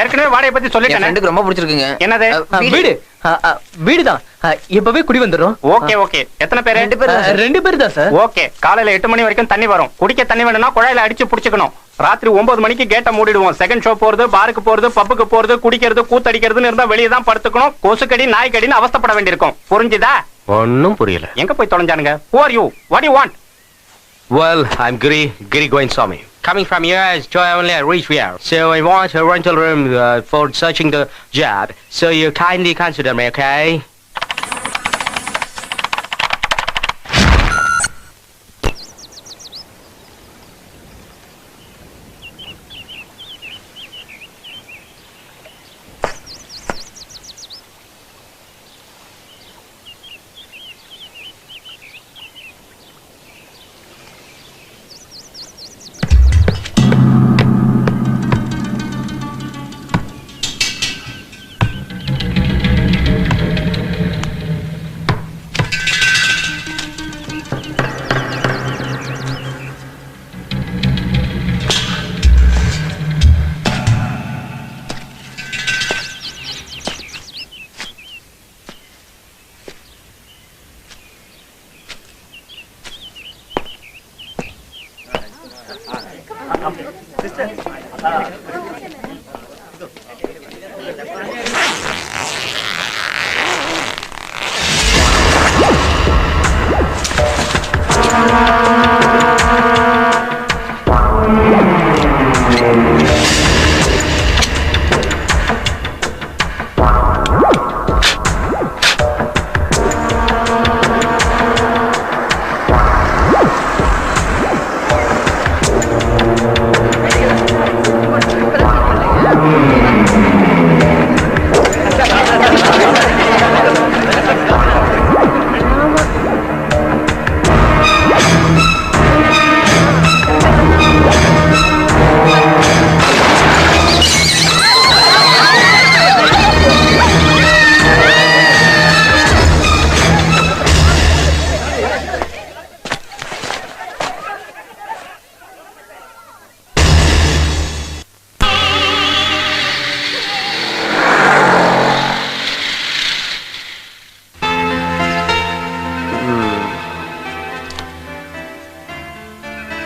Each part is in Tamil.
ஏற்கனவே வாடகை பத்தி சொல்லிட்டேன். எனக்கு ரொம்ப பிடிச்சிருக்குங்க. என்னது? வீடு வீடுதான். இப்பவே குடி வந்துரும். Okay okay. எத்தனை பேர்? 2 பேர் தான் சார். ஓகே. காலையில 8 மணி வரைக்கும் தண்ணி வரும். குடிக்க தண்ணி வேணும்னா குழாயில அடிச்சு புடிச்சுக்கணும். ராத்திரி 9 மணிக்கு கேட்ட மூடிடுவோம். செகண்ட் ஷோ போறது, பாருக்கு போறது, பப்புக்கு போறது, குடிக்கிறது, கூத்தடிக்கிறதுன்னு இருந்தா வெளியே தான் படுத்துக்கணும். கொசுக்கடி நாய்க்கடின்னு அவஸ்தைப்பட வேண்டியிருக்கும். புரிஞ்சுதா? ஒன்னும் புரியல. எங்க போய் தொலைஞ்சானுங்க? Who are you? What do you want? Well, I'm Giri Govinsamy. Coming from US to only reach here. So I want a rental room for searching the job. So you kindly consider me, okay?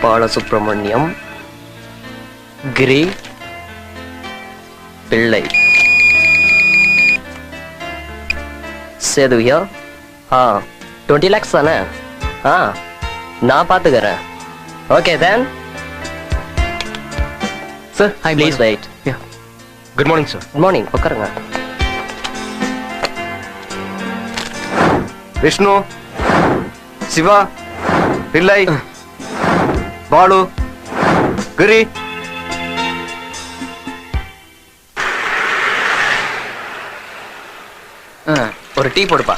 Balasubramaniam கிரி பிள்ளை சேதுயா. 20 lakhs தானே? நான் பாத்துக்கிறேன். Okay then sir please wait. Good morning, sir. Good morning. உட்காருங்க. விஷ்ணு, சிவா, பிள்ளை, பாலு, கிரி. ஒரு டீ போடுப்பா.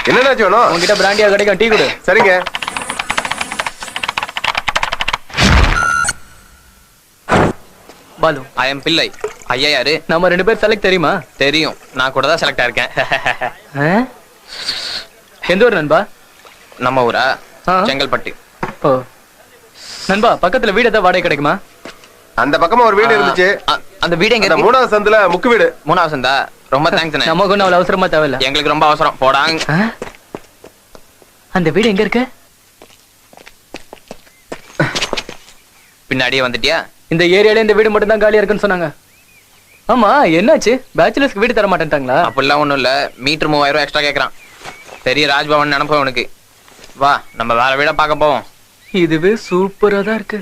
என்னென்னாச்சு வேணும்? உங்ககிட்ட பிராண்டியா கிடைக்கும், டீ கொடு. சரிங்க. பாலு, ஐ எம் பிள்ளை. ஐயா யாரு? நம்ம 2 பேர் செலக்ட் தெரியுமா? தெரியும். நான் கூட தான் செலக்ட் ஆயிருக்கேன். எந்த ஊர் நண்பா? நம்ம ஊரா? செங்கல்பட்டு. ஓ நண்பா, பக்கத்துல வீடு ஏதாவது வாடகை கிடைக்குமா? அந்த பக்கமா ஒரு வீடு இருந்துச்சு. அந்த வீடு எங்க? 3வது சந்துல முக்கு வீடு. 3வது சந்தா? ரொம்ப தேங்க்ஸ். நமக்கு ஒன்றும் அவ்வளவு அவசரமா தேவையில்ல. எங்களுக்கு ரொம்ப அவசரம். போடாங்க. அந்த வீடு எங்க இருக்கு? பின்னாடியே வந்துட்டியா? இந்த ஏரியால இந்த வீடு மட்டும் தான் காலியா இருக்குன்னு சொன்னாங்க. ஆமா, என்னாச்சு? பேச்சுலர்ஸ்க்கு வீடு தர மாட்டேன்ட்டாங்களா? அப்படிலாம் ஒண்ணும் இல்ல. மீட்டர் 3000 ரூபாய் எக்ஸ்ட்ரா கேக்குறான். பெரிய ராஜ்பவன் நினைப்போம் உனக்கு. வா, நம்ம வேற வீட பார்க்க போவோம். இதுவே சூப்பரா தான் இருக்கு.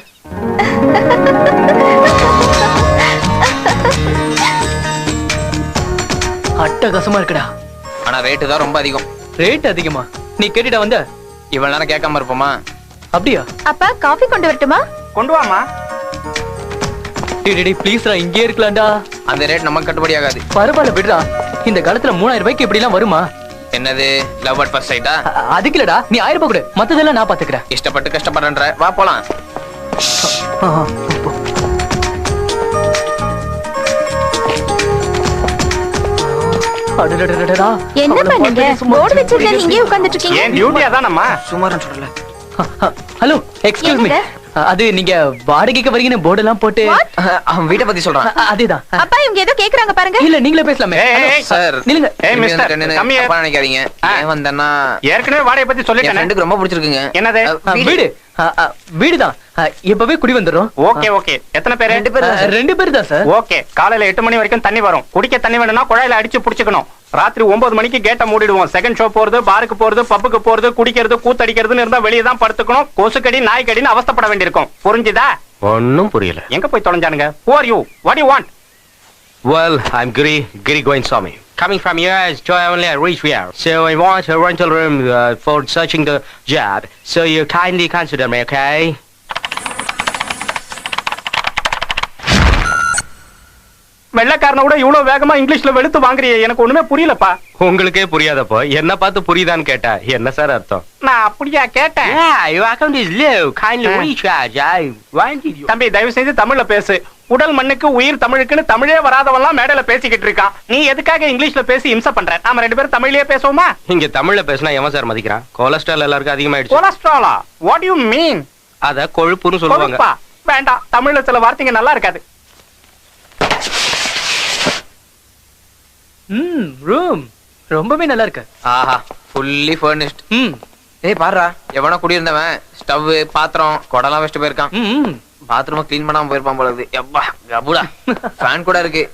அட்டகாசமா இருக்குடா. ஆனா ரேட்டு தான் ரொம்ப அதிகம். ரேட் அதிகமா? நீ கேட்டுட்டா வந்த? இவ்வளவு நேரம் கேட்காம இருப்போமா? அப்படியா? அப்பா காஃபி கொண்டு வரட்டுமா? கொண்டு வாமா. டேய் ப்ளீஸ்டா, இங்கே இருக்கலாம்டா. அந்த ரேட் நமக்கு கட்டுப்படி ஆகாது. பரவாயில்ல விடுடா. இந்த காலத்துல 3000 ரூபாய்க்கு இப்படி எல்லாம் வருமா? என்னது, லவ் அட் ஃபர்ஸ்ட் சைட்டா? அதுக்கு இல்லடா, நீ 1000 ரூபாய் கொடு, மத்ததெல்லாம் நான் பாத்துக்கிறேன். இஷ்டப்பட்டு கஷ்டப்படுறேன்ற. வா போலாம். என்ன பண்ணீங்க? போர்டு வச்சிருக்கேன், இங்கே உட்கார்ந்துட்டு இருக்கீங்க. ஏன் டியூட்டி அதானம்மா? சுமாரன் சொல்லல. Hello excuse me. என்னங்க? அது நீங்க வாடகைக்கு வரீங்கன்னு போர்டு எல்லாம் போட்டு What? அவன் வீட்டை பத்தி சொல்றான். அதேதான். அப்பா இவங்க ஏதோ கேக்குறாங்க பாருங்க. இல்ல நீங்களே பேசலாமே. ஏய், ஏய், ஏய். சார் நில்லுங்க. ஏய் மிஸ்டர் come here. தப்பா நினைக்காதீங்க. ஏன் வந்தேன்னா ஏற்கனவே வாடகை பத்தி என் சொல்லிட்டேன். ஃப்ரெண்டுக்கு ரொம்ப பிடிச்சிருக்குங்க. என்னது? வீடு வீடுதான். இப்பவே குடி வந்துடுறோம். Okay okay. எத்தனை பேரு? 2 பேர் தான் சார். 2 பேர் தான் சார். ஓகே. காலையில 8 மணி வரைக்கும் தண்ணி வரும். குடிக்க தண்ணி வேணும்னா குழாயில அடிச்சு புடிச்சுக்கணும். ராத்திரி 9 மணிக்கு கேட்ட மூடிடுவோம். செகண்ட் ஷோ போறது, பாருக்கு போறது, பப்புக்கு போறது, குடிக்கிறது, கூத்தடிக்கிறதுன்னு இருந்தா வெளியே தான் படுத்துக்கணும். கொசுக்கடி நாய்க்கடின்னு அவஸ்தைப்பட வேண்டியிருக்கும். புரிஞ்சுதா? ஒன்னும் புரியல. எங்க போய் தொலைஞ்சானுங்க? Who are you? What do you want? Well, I'm Giri Goinswamy. Coming from US, Joy only reach here. So I want a rental room for searching the job. So you kindly consider me, okay? வெள்ளக்காரனை விட இவ்வளவு வேகமா இங்கிலீஷ்ல வெளுத்து வாங்குறியே, எனக்கு ஒண்ணுமே புரியலப்பா. உங்களுக்கே புரியாதப்போ என்ன பார்த்து புரியுதான்னு கேட்டா என்ன சார் அர்த்தம்? நான் அப்படியா கேட்டேன்? Yeah, your account is low. Kindly recharge. I wanted you. தம்பி தயவு செய்து தமிழ்ல பேசு. உடல் மண்ணுக்கு உயிர் தமிழுக்குன்னு தமிழே வராதவெல்லாம் மேடையில பேசிக்கிட்டு இருக்கான். நீ எதுக்காக இங்கிலீஷ்ல பேசி இம்சை பண்ற? நாம 2 பேரும் தமிழ்லயே பேசுவோமா? இங்க தமிழ்ல பேசினா எவன் சார் மதிக்கிறான்? கொலஸ்ட்ரால் எல்லாருக்கும் அதிகமாயிடுச்சு. கொலஸ்ட்ராலா? What do you mean? அத கொழுப்புன்னு சொல்லுவாங்க. கொழுப்பா? வேண்டாம், தமிழ்ல சில வார்த்தைங்க நல்லா இருக்காது. ரூம் ரொம்பவே நல்லா இருக்கு. ஆஹா ஃபுல்லி ஃபர்னிஷ்ட். ம் ஏய் பாருடா, எவனோ குடியிருந்தவன் ஸ்டவ் பாத்திரம் குடலாம் வச்சுட்டு போயிருக்கான். ம் பாத்ரூம் க்ளீன் பண்ணாம போயிருப்பான் போல இருக்குது. எப்பா கபுடா. ஃபேன் கூட இருக்கு.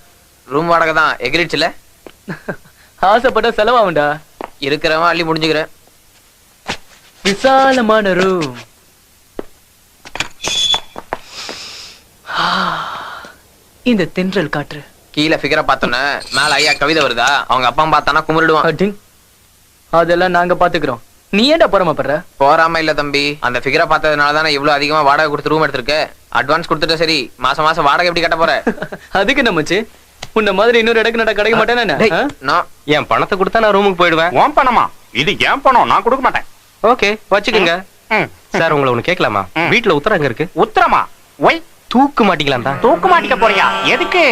ரூம் வாடகை தான் எகிரிச்சுல. ஆசைப்பட்ட செலவாகும்டா. இருக்கிறவன் அள்ளி முடிஞ்சுக்கிறேன். விசாலமான ரூம். இந்த தென்றல் காற்று. கீழே ஃபிகரை பார்த்தோன்னே மேல ஐயா கவிதை வருதா, அவங்க அப்பா பார்த்தானா கும்பிடுவான். அடிங். அதெல்லாம் நாங்க பாத்துக்கிறோம். நீ ஏன்டா பொறாமப்படுற? போறாம இல்ல தம்பி, அந்த ஃபிகரை பார்த்ததுனால தானே இவ்வளவு அதிகமா வாடகை கொடுத்து ரூம் எடுத்திருக்க. அட்வான்ஸ் கொடுத்துட்டு சரி, மாசம் மாசம் வாடகை எப்படி கட்ட போற? அதுக்கு நம்மச்சு உன்ன மாதிரி இன்னொரு இடக்கு நட கிடைக்க மாட்டேன்னு. டேய், நான் என் பணத்தை கொடுத்தா நான் ரூமுக்கு போயிடுவேன். உன் பணமா? இது ஏன் பணம், நான் கொடுக்க மாட்டேன். ஓகே வச்சுக்கோங்க. ம். சார் உங்களை ஒண்ணு கேட்கலாமா? ம். வீட்டுல உத்தரங்க இருக்கு. உத்தரமா? ஒய் தூக்கு மாட்டிக்கலாம் தான். தூக்கு மாட்டிக்க போறியா? எதுக்கு?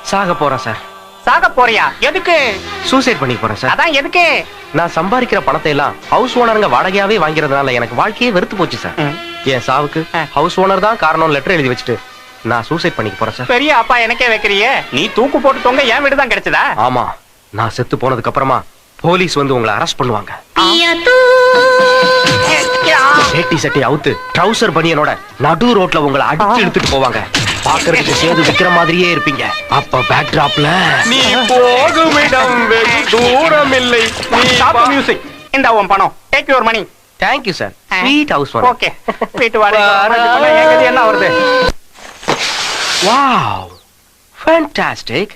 சாக போறேன் சார். சாக போறியா? எதுக்கு? சூசைட் பண்ணி போறேன் சார். அதான் எதுக்கு? நான் சம்பாதிக்கிற பணத்தை எல்லாம் ஹவுஸ் ஓனருங்க வாடகையாவே வாங்கிறதுனால எனக்கு வாழ்க்கையே வெறுத்து போச்சு சார். என் சாவுக்கு ஹவுஸ் ஓனர் தான் காரணம் லெட்டர் எழுதி வச்சுட்டு நான் சூசைட் பண்ணிக்க போறேன் சார். பெரிய அப்பா எனக்கே வைக்கிறியே. நீ தூக்கு போட்டு தொங்க என் வீடு தான் கிடைச்சதா? ஆமா, நான் செத்து போனதுக்கு அப்புறமா போலீஸ் வந்து உங்களை அரெஸ்ட் பண்ணுவாங்க. வேட்டி சட்டை அவுத்து ட்ரவுசர் பனியனோட நடு ரோட்ல உங்களை அடிச்சு எடுத்துட்டு போவாங்க. பாக்குறதுக்கு சேது விக்கிற மாதிரியே இருப்பீங்க. அப்ப பேக் டிராப்ல நீ போகும் இடம் வெகு தூரம் இல்லை. நீ ஸ்டாப் மியூசிக். இந்த உன் பணம். Take your money. Thank you sir. Sweet house owner. Okay. வீட்டு வாடகை எங்கது என்ன வருது? Wow fantastic.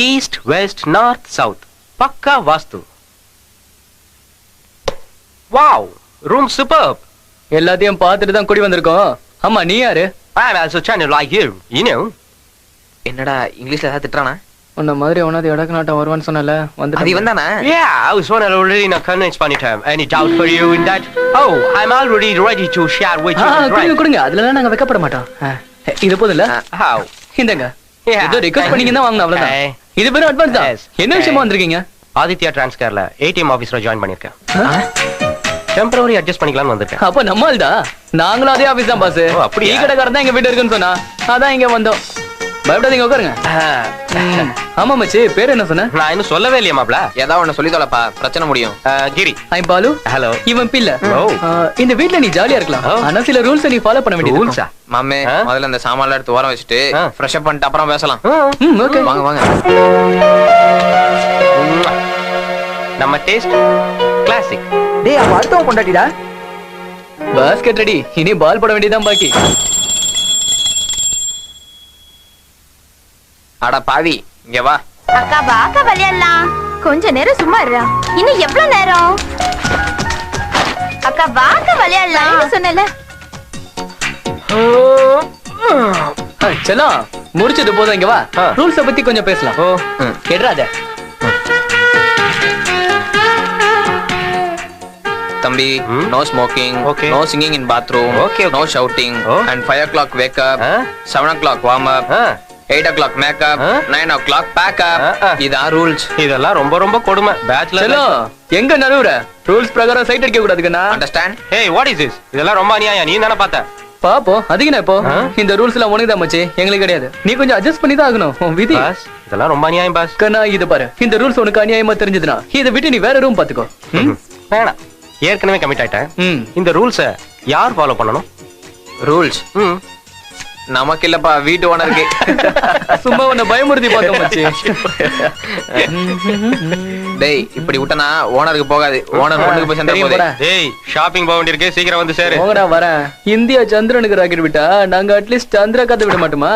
East west north south பக்கா வாஸ்து. Wow room superb. எல்லாத்தையும் பார்த்துட்டு தான் குடி வந்திருக்கோம். ஆமா நீ யாரு? I'm also trying to like you, you know. என்னடா இங்கிலீஷ்ல ஏதாவது திட்டுறானா? உன்ன மாதிரி ஒன்னாவது இடக்கு நாட்டம் வருவான்னு சொன்னல வந்து. அது இவன் தானே? Yeah, I was one already in a convince பண்ணிட்டேன். Any doubt for you in that? Oh, I'm already ready to share with you. கொடுங்க கொடுங்க. அதுலலாம் நாங்க வெக்கப்பட மாட்டோம். இது போதும்ல? How? இந்தங்க. Yeah. ஏதோ ரிக்வெஸ்ட் பண்ணீங்க தான் வாங்கணும் அவ்வளவுதான். Hey. இது பேரும் அட்வான்ஸ் தான். Yes. என்ன விஷயமா வந்திருக்கீங்க? ஆதித்யா டிரான்ஸ்கர்ல ஏடிஎம் ஆபீஸ்ல ஜாயின் பண்ணிருக்கேன். டெம்பரரி அட்ஜஸ்ட் பண்ணிக்கலாம்னு வந்திருக்கேன். அப்ப நம்ம ஆள் தான். நாங்களும் அதே ஆபீஸ் தான் பாஸ். ஓ, அப்படியா? டீ கடைக்காரன் தான் எங்க வீட்டு இருக்குன்னு சொன்னா அதான் இங்க வந்தோம். பயப்படாதீங்க உட்காருங்க. ஆமா மச்சி, பேர் என்ன சொன்ன? நான் இன்னும் சொல்லவே இல்லையா மாப்ள. ஏதாவது ஒண்ணு சொல்லி தொலைப்பா, பிரச்சனை முடியும். கிரி. ஐம் பாலு. ஹலோ. இவன் பிள்ளை. ஓ. இந்த வீட்ல நீ ஜாலியா இருக்கலாம். ஓ. ஆனா சில ரூல்ஸ் நீ ஃபாலோ பண்ண வேண்டியது ரூல்ஸா? இருக்கும். மாமே முதல்ல இந்த சாமான்லாம் எடுத்து ஓரம் வச்சுட்டு ஃப்ரெஷ் அப் பண்ணிட்டு அப்புறம் பேசலாம். ஓகே. வாங்க வாங்க. நம்ம டேஸ்ட் கிளாசிக். டேய் அவ அடுத்தவன் கொண்டாடிடா. Basket ready. இனி பால் போட வேண்டியதான் பாக்கி. அட பாவி, இங்க வா. அக்கா வாக்க விளையாடலாம். கொஞ்ச நேரம் சும்மா இருடா. இன்னும் எவ்வளவு நேரம்? அக்கா வாக்க விளையாடலாம் சொன்னல. செல்லம் முடிச்சது போதும், இங்க வா. ரூல்ஸ பத்தி கொஞ்சம் பேசலாம். ஓ கேட்றாத தம்பி, no smoking, Okay. No singing in bathroom, Okay, okay. No shouting, Oh. And 5 o'clock wake up, Huh? 7 o'clock warm up, 8 o'clock makeup, 9 o'clock backup. இதான் ரூல்ஸ். இதெல்லாம் ரொம்ப ரொம்ப கொடுமை பேச்சுலர். செல்லம் எங்க நடுவுற ரூல்ஸ் பிரகாரம் சைட் அடிக்க கூடாதுக்கண்ணா. Understand? Hey, what is this? இதெல்லாம் ரொம்ப அநியாயம். நீ தானே பார்த்த? பாப்போம் அதிகனா இப்போ இந்த ரூல்ஸ் எல்லாம் உனக்கு தான் மச்சி, எங்களுக்கு கிடையாது. நீ கொஞ்சம் அட்ஜஸ்ட் பண்ணி தான் ஆகணும். உன் விதி. பாஸ் இதெல்லாம் ரொம்ப அநியாயம் பாஸ். கண்ணா இது பாரு, இந்த ரூல்ஸ் உனக்கு அநியாயமா தெரிஞ்சதுன்னா இதை விட்டு நீ வேற ரூம் பாத்துக்கோ. வேணாம், ஏற்கனவே கமிட் ஆயிட்டேன். இந்த ரூல்ஸை யார் ஃபாலோ பண்ணணும்? ரூல்ஸ் நமக்கு இல்லப்பா, வீட்டு ஓனருக்கு. சும்மா உன்னை பயமுறுத்தி பார்த்தோம் மச்சி. டேய் இப்படி விட்டனா ஓனருக்கு போகாது, ஓனர் பொண்ணுக்கு போய் சேர்ந்தா போதே. டேய் ஷாப்பிங் போக வேண்டியிருக்கு, சீக்கிரம் வந்து சேரு. போங்கடா வரேன். இந்தியா சந்திரனுக்கு ராக்கெட் விட்டா நாங்க அட்லீஸ்ட் சந்திரா கதை விட மாட்டோமா?